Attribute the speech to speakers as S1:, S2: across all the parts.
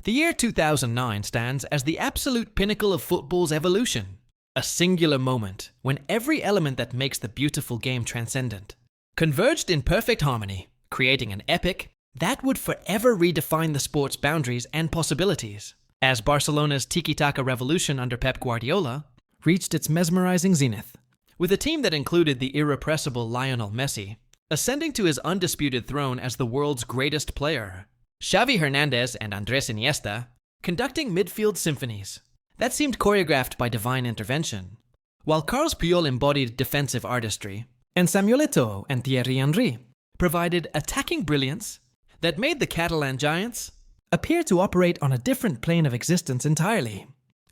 S1: The year 2009 stands as the absolute pinnacle of football's evolution, a singular moment when every element that makes the beautiful game transcendent converged in perfect harmony, creating an epic that would forever redefine the sport's boundaries and possibilities, as Barcelona's tiki-taka revolution under Pep Guardiola reached its mesmerizing zenith, with a team that included the irrepressible Lionel Messi ascending to his undisputed throne as the world's greatest player, Xavi Hernandez and Andres Iniesta conducting midfield symphonies that seemed choreographed by divine intervention, while Carles Puyol embodied defensive artistry, and Samuel Eto'o and Thierry Henry provided attacking brilliance that made the Catalan giants appear to operate on a different plane of existence entirely,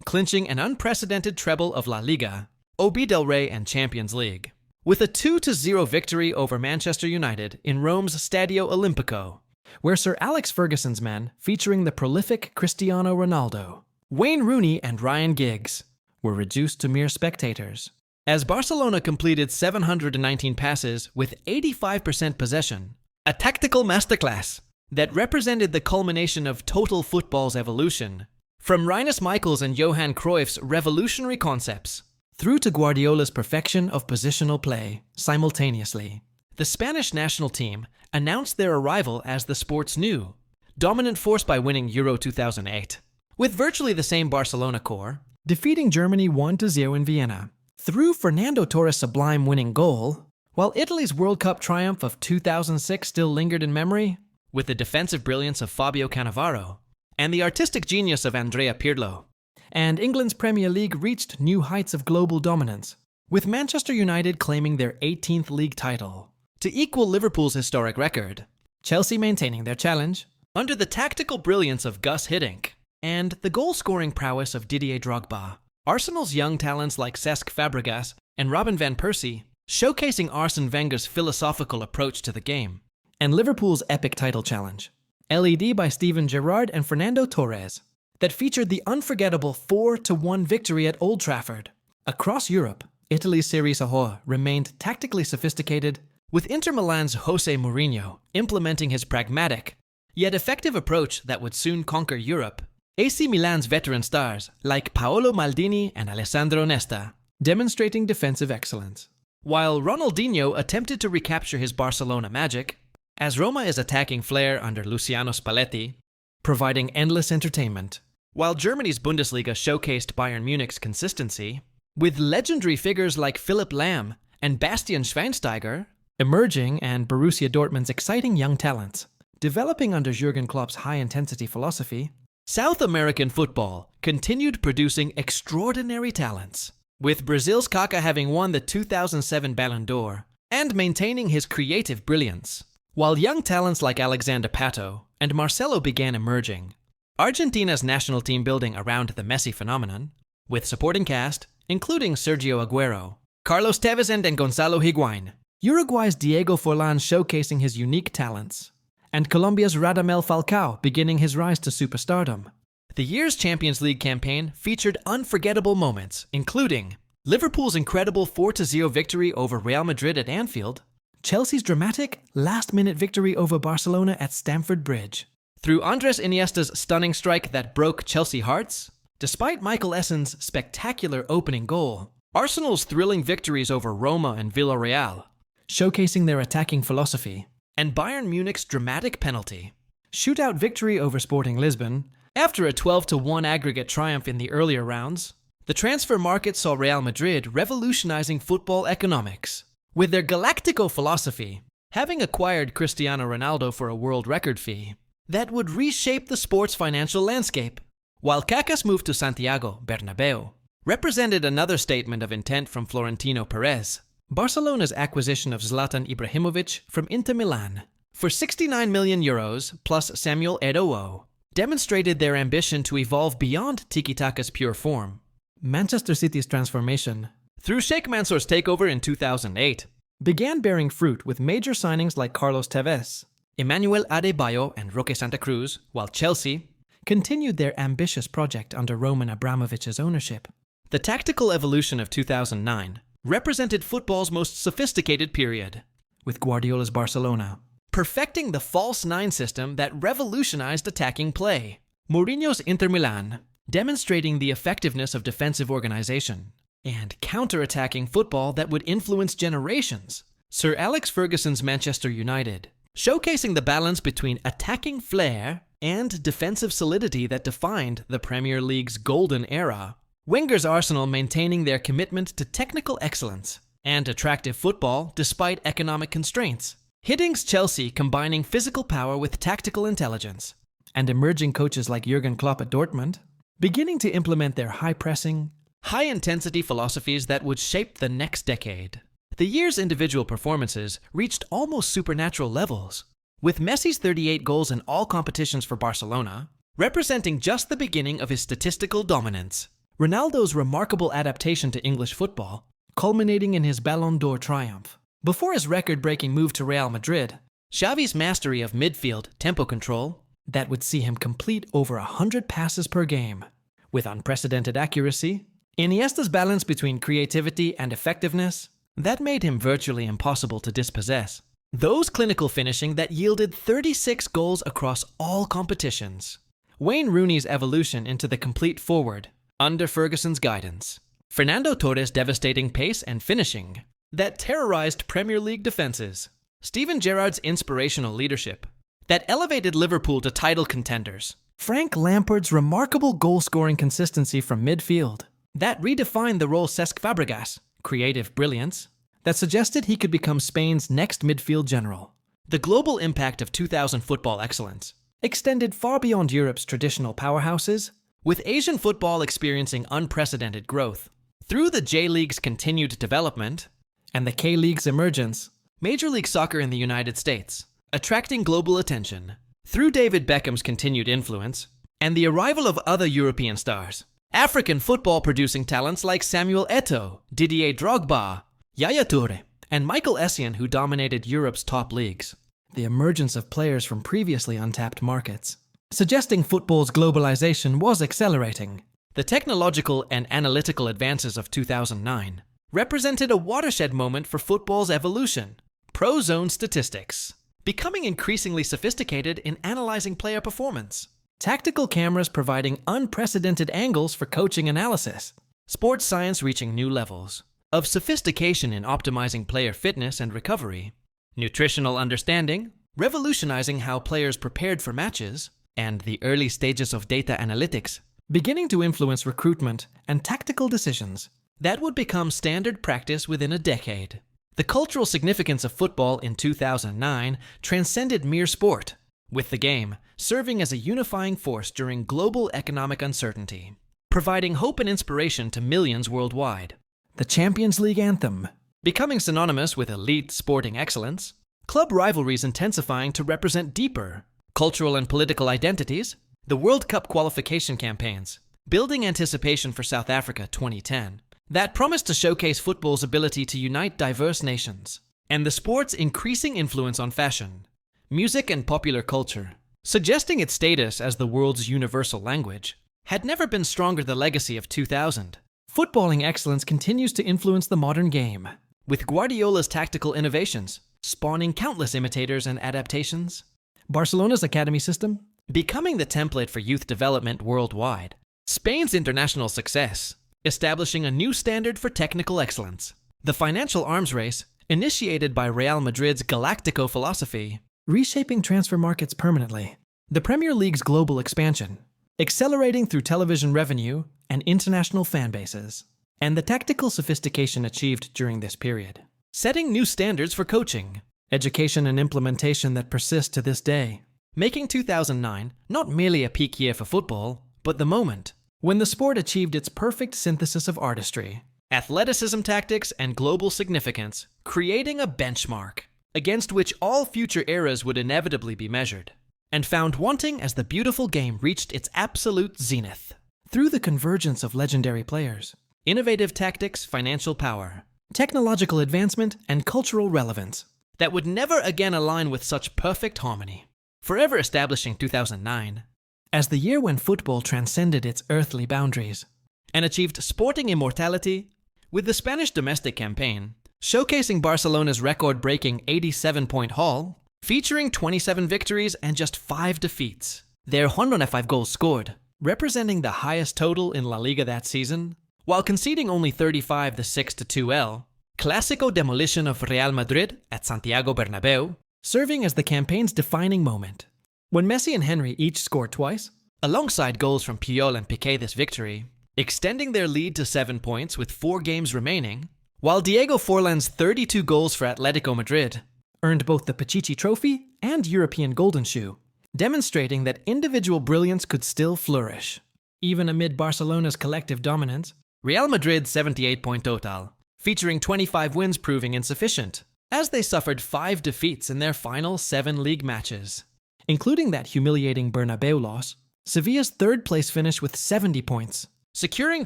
S1: clinching an unprecedented treble of La Liga, Copa del Rey, and Champions League, with a 2-0 victory over Manchester United in Rome's Stadio Olimpico, where Sir Alex Ferguson's men, featuring the prolific Cristiano Ronaldo, Wayne Rooney, and Ryan Giggs, were reduced to mere spectators, as Barcelona completed 719 passes with 85% possession, a tactical masterclass that represented the culmination of total football's evolution, from Rinus Michels and Johan Cruyff's revolutionary concepts through to Guardiola's perfection of positional play simultaneously. The Spanish national team announced their arrival as the sport's new dominant force by winning Euro 2008, with virtually the same Barcelona core, defeating Germany 1-0 in Vienna through Fernando Torres' sublime winning goal, while Italy's World Cup triumph of 2006 still lingered in memory, with the defensive brilliance of Fabio Cannavaro and the artistic genius of Andrea Pirlo. And England's Premier League reached new heights of global dominance, with Manchester United claiming their 18th league title, to equal Liverpool's historic record, Chelsea maintaining their challenge under the tactical brilliance of Gus Hiddink and the goal-scoring prowess of Didier Drogba. Arsenal's young talents like Cesc Fabregas and Robin van Persie showcasing Arsene Wenger's philosophical approach to the game, and Liverpool's epic title challenge, LED by Steven Gerrard and Fernando Torres, that featured the unforgettable 4-1 victory at Old Trafford. Across Europe, Italy's Serie A remained tactically sophisticated, with Inter Milan's Jose Mourinho implementing his pragmatic, yet effective approach that would soon conquer Europe. AC Milan's veteran stars like Paolo Maldini and Alessandro Nesta demonstrating defensive excellence, while Ronaldinho attempted to recapture his Barcelona magic, as Roma is attacking flair under Luciano Spalletti, providing endless entertainment, while Germany's Bundesliga showcased Bayern Munich's consistency, with legendary figures like Philipp Lahm and Bastian Schweinsteiger emerging, and Borussia Dortmund's exciting young talents developing under Jurgen Klopp's high-intensity philosophy. South American football continued producing extraordinary talents, with Brazil's Kaká having won the 2007 Ballon d'Or and maintaining his creative brilliance, while young talents like Alexander Pato and Marcelo began emerging. Argentina's national team building around the Messi phenomenon, with supporting cast including Sergio Aguero, Carlos Tevez, and Gonzalo Higuain. Uruguay's Diego Forlán showcasing his unique talents, and Colombia's Radamel Falcao beginning his rise to superstardom. The year's Champions League campaign featured unforgettable moments, including Liverpool's incredible 4-0 victory over Real Madrid at Anfield, Chelsea's dramatic last-minute victory over Barcelona at Stamford Bridge, through Andres Iniesta's stunning strike that broke Chelsea hearts, despite Michael Essen's spectacular opening goal, Arsenal's thrilling victories over Roma and Villarreal, showcasing their attacking philosophy, and Bayern Munich's dramatic penalty shootout victory over Sporting Lisbon. After a 12-1 aggregate triumph in the earlier rounds, the transfer market saw Real Madrid revolutionizing football economics, with their Galactico philosophy, having acquired Cristiano Ronaldo for a world record fee that would reshape the sport's financial landscape, while Kaká's move to Santiago Bernabeu represented another statement of intent from Florentino Perez. Barcelona's acquisition of Zlatan Ibrahimovic from Inter Milan for €69 million plus Samuel Eto'o demonstrated their ambition to evolve beyond tiki-taka's pure form. Manchester City's transformation, through Sheikh Mansour's takeover in 2008, began bearing fruit with major signings like Carlos Tevez, Emmanuel Adebayo, and Roque Santa Cruz, while Chelsea continued their ambitious project under Roman Abramovich's ownership. The tactical evolution of 2009 represented football's most sophisticated period, with Guardiola's Barcelona perfecting the false nine system that revolutionized attacking play, Mourinho's Inter Milan, demonstrating the effectiveness of defensive organization and counter-attacking football that would influence generations. Sir Alex Ferguson's Manchester United, showcasing the balance between attacking flair and defensive solidity that defined the Premier League's golden era. Wenger's Arsenal maintaining their commitment to technical excellence and attractive football despite economic constraints. Hiddings Chelsea combining physical power with tactical intelligence. And emerging coaches like Jurgen Klopp at Dortmund, beginning to implement their high-pressing, high-intensity philosophies that would shape the next decade. The year's individual performances reached almost supernatural levels, with Messi's 38 goals in all competitions for Barcelona, representing just the beginning of his statistical dominance. Ronaldo's remarkable adaptation to English football, culminating in his Ballon d'Or triumph. Before his record-breaking move to Real Madrid, Xavi's mastery of midfield tempo control that would see him complete over 100 passes per game, with unprecedented accuracy. Iniesta's balance between creativity and effectiveness that made him virtually impossible to dispossess. Those clinical finishing that yielded 36 goals across all competitions. Wayne Rooney's evolution into the complete forward under Ferguson's guidance. Fernando Torres' devastating pace and finishing that terrorized Premier League defenses. Steven Gerrard's inspirational leadership that elevated Liverpool to title contenders. Frank Lampard's remarkable goal-scoring consistency from midfield that redefined the role Cesc Fabregas' creative brilliance that suggested he could become Spain's next midfield general. The global impact of 2000 football excellence extended far beyond Europe's traditional powerhouses, with Asian football experiencing unprecedented growth. Through the J-League's continued development and the K-League's emergence, Major League Soccer in the United States, attracting global attention. Through David Beckham's continued influence and the arrival of other European stars, African football producing talents like Samuel Eto'o, Didier Drogba, Yaya Toure, and Michael Essien who dominated Europe's top leagues. The emergence of players from previously untapped markets, suggesting football's globalization was accelerating. The technological and analytical advances of 2009 represented a watershed moment for football's evolution. Pro-zone statistics, becoming increasingly sophisticated in analyzing player performance. Tactical cameras providing unprecedented angles for coaching analysis. Sports science reaching new levels of sophistication in optimizing player fitness and recovery. Nutritional understanding, revolutionizing how players prepared for matches. And the early stages of data analytics, beginning to influence recruitment and tactical decisions that would become standard practice within a decade. The cultural significance of football in 2009 transcended mere sport, with the game serving as a unifying force during global economic uncertainty, providing hope and inspiration to millions worldwide. The Champions League anthem, becoming synonymous with elite sporting excellence, club rivalries intensifying to represent deeper cultural and political identities, the World Cup qualification campaigns, building anticipation for South Africa 2010, that promised to showcase football's ability to unite diverse nations, and the sport's increasing influence on fashion, music and popular culture, suggesting its status as the world's universal language, had never been stronger. The legacy of 2000. Footballing excellence continues to influence the modern game, with Guardiola's tactical innovations spawning countless imitators and adaptations. Barcelona's academy system becoming the template for youth development worldwide. Spain's international success establishing a new standard for technical excellence. The financial arms race initiated by Real Madrid's Galactico philosophy, reshaping transfer markets permanently. The Premier League's global expansion, accelerating through television revenue and international fan bases. And the tactical sophistication achieved during this period, setting new standards for coaching, education and implementation that persist to this day, making 2009 not merely a peak year for football, but the moment when the sport achieved its perfect synthesis of artistry, athleticism tactics, and global significance, creating a benchmark against which all future eras would inevitably be measured, and found wanting as the beautiful game reached its absolute zenith. Through the convergence of legendary players, innovative tactics, financial power, technological advancement, and cultural relevance that would never again align with such perfect harmony, forever establishing 2009 as the year when football transcended its earthly boundaries and achieved sporting immortality, with the Spanish domestic campaign showcasing Barcelona's record-breaking 87-point haul, featuring 27 victories and just 5 defeats. their 105 goals scored, representing the highest total in La Liga that season, while conceding only 35 the 6-2 Clásico demolition of Real Madrid at Santiago Bernabéu, serving as the campaign's defining moment. When Messi and Henry each scored twice, alongside goals from Puyol and Piqué this victory, extending their lead to 7 points with 4 games remaining, while Diego Forlan's 32 goals for Atletico Madrid earned both the Pichichi Trophy and European Golden Shoe, demonstrating that individual brilliance could still flourish. Even amid Barcelona's collective dominance, Real Madrid's 78-point total, featuring 25 wins proving insufficient, as they suffered 5 defeats in their final 7 league matches. Including that humiliating Bernabeu loss, Sevilla's third-place finish with 70 points, securing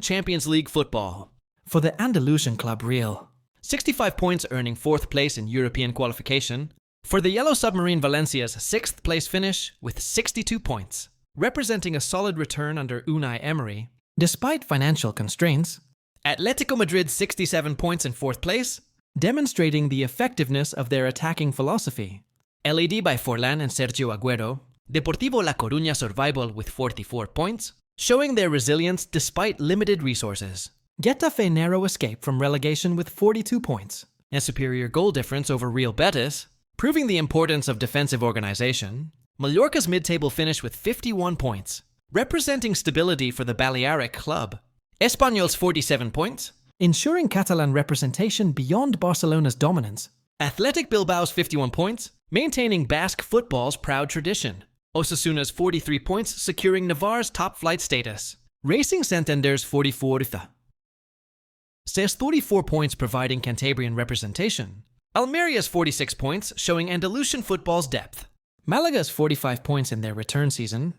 S1: Champions League football. For the Andalusian club Real, 65 points earning 4th place in European qualification. For the Yellow Submarine Valencia's 6th place finish with 62 points, representing a solid return under Unai Emery, despite financial constraints. Atletico Madrid's 67 points in 4th place, demonstrating the effectiveness of their attacking philosophy. LED by Forlán and Sergio Agüero, Deportivo La Coruña survival with 44 points, showing their resilience despite limited resources. Getafe narrow escape from relegation with 42 points, and superior goal difference over Real Betis, proving the importance of defensive organization. Mallorca's mid-table finish with 51 points, representing stability for the Balearic club. Espanyol's 47 points, ensuring Catalan representation beyond Barcelona's dominance. Athletic Bilbao's 51 points, maintaining Basque football's proud tradition. Osasuna's 43 points, securing Navarre's top-flight status. Racing Santander's 44 says 34 points providing Cantabrian representation. Almeria's 46 points, showing Andalusian football's depth. Malaga's 45 points in their return season,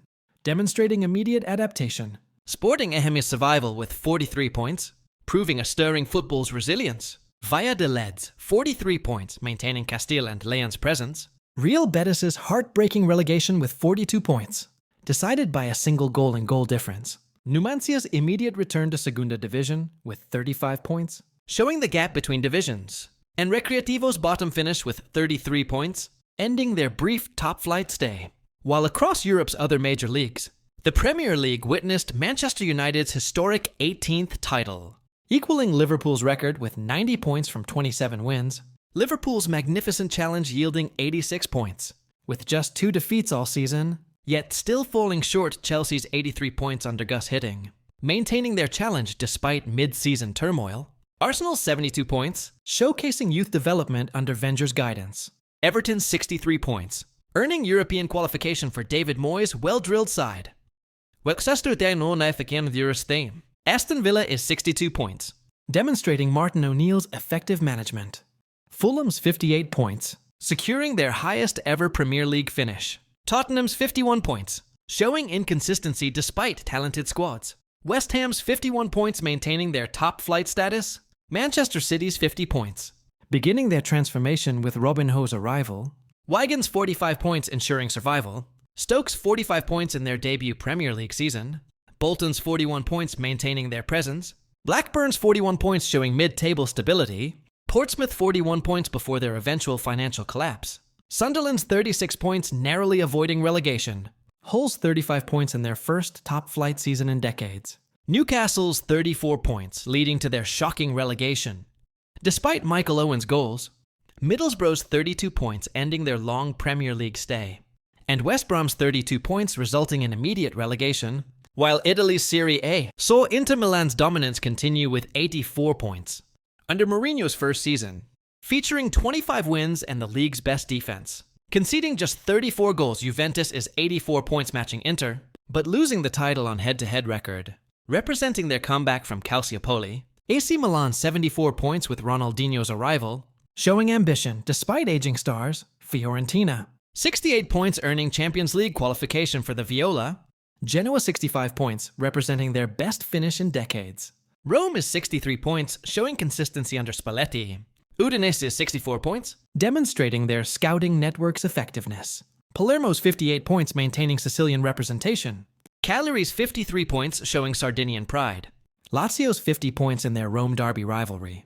S1: demonstrating immediate adaptation. Sporting Ehem's survival with 43 points, proving a stirring football's resilience. Valladolid's 43 points, maintaining Castile and Leon's presence. Real Betis's heartbreaking relegation with 42 points, decided by a single goal and goal difference. Numancia's immediate return to Segunda Division with 35 points, showing the gap between divisions. And Recreativo's bottom finish with 33 points, ending their brief top-flight stay. While across Europe's other major leagues, the Premier League witnessed Manchester United's historic 18th title. Equaling Liverpool's record with 90 points from 27 wins, Liverpool's magnificent challenge yielding 86 points. With just 2 defeats all season, yet still falling short Chelsea's 83 points under Gus Hiddink. Maintaining their challenge despite mid-season turmoil. Arsenal's 72 points, showcasing youth development under Wenger's guidance. Everton's 63 points, earning European qualification for David Moyes' well-drilled side. Aston Villa is 62 points, demonstrating Martin O'Neill's effective management. Fulham's 58 points, securing their highest ever Premier League finish. Tottenham's 51 points, showing inconsistency despite talented squads. West Ham's 51 points, maintaining their top-flight status. Manchester City's 50 points, beginning their transformation with Robinho's arrival. Wigan's 45 points, ensuring survival. Stoke's 45 points in their debut Premier League season. Bolton's 41 points, maintaining their presence. Blackburn's 41 points, showing mid-table stability. Portsmouth 41 points before their eventual financial collapse. Sunderland's 36 points, narrowly avoiding relegation. Hull's 35 points in their first top-flight season in decades. Newcastle's 34 points, leading to their shocking relegation. Despite Michael Owen's goals, Middlesbrough's 32 points, ending their long Premier League stay. And West Brom's 32 points, resulting in immediate relegation, while Italy's Serie A saw Inter Milan's dominance continue with 84 points. Under Mourinho's first season, featuring 25 wins and the league's best defense. Conceding just 34 goals, Juventus is 84 points, matching Inter, but losing the title on head-to-head record. Representing their comeback from Calciopoli, AC Milan 74 points with Ronaldinho's arrival, showing ambition despite aging stars. Fiorentina 68 points, earning Champions League qualification for the Viola. Genoa 65 points, representing their best finish in decades. Rome is 63 points, showing consistency under Spalletti. Udinese is 64 points, demonstrating their scouting network's effectiveness. Palermo's 58 points, maintaining Sicilian representation. Cagliari's 53 points, showing Sardinian pride. Lazio's 50 points in their Rome derby rivalry.